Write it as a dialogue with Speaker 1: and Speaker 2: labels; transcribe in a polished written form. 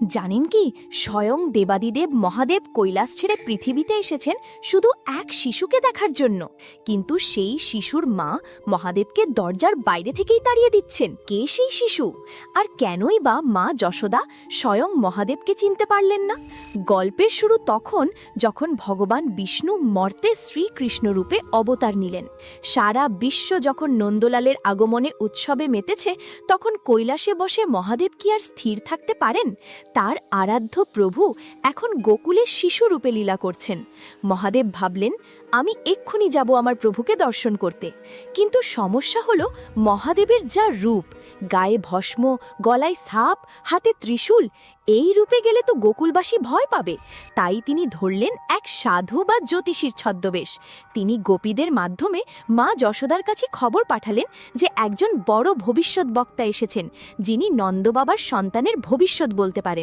Speaker 1: জানেন কি, স্বয়ং দেবাদিদেব মহাদেব কৈলাস ছেড়ে পৃথিবীতে এসেছেন শুধু এক শিশুকে দেখার জন্য। কিন্তু সেই শিশুর মা মহাদেবকে দরজার বাইরে থেকেই তাড়িয়ে দিচ্ছেন। কে সেই শিশু, আর কেনই বা মা যশোদা স্বয়ং মহাদেবকে চিনতে পারলেন না? গল্পের শুরু তখন যখন ভগবান বিষ্ণু মর্তে শ্রীকৃষ্ণ রূপে অবতার নিলেন। সারা বিশ্ব যখন নন্দলালের আগমনে উৎসবে মেতেছে, তখন কৈলাসে বসে মহাদেব কি আর স্থির থাকতে পারেন? তার আরাধ্য প্রভু এখন গোকুলে শিশুরূপে লীলা করছেন। মহাদেব ভাবলেন, আমি এক্ষুনি যাব আমার প্রভুকে দর্শন করতে। কিন্তু সমস্যা হলো, মহাদেবের যা রূপ, গায়ে ভস্ম, গলায় সাপ, হাতে ত্রিশূল, এই রূপে গেলে তো গোকুলবাসী ভয় পাবে। তাই তিনি ধরলেন এক সাধু বা জ্যোতিষীর ছদ্মবেশ। তিনি গোপীদের মাধ্যমে মা যশোদার কাছে খবর পাঠালেন যে একজন বড় ভবিষ্যৎ বক্তা এসেছেন, যিনি নন্দবাবার সন্তানের ভবিষ্যৎ বলতে পারেন।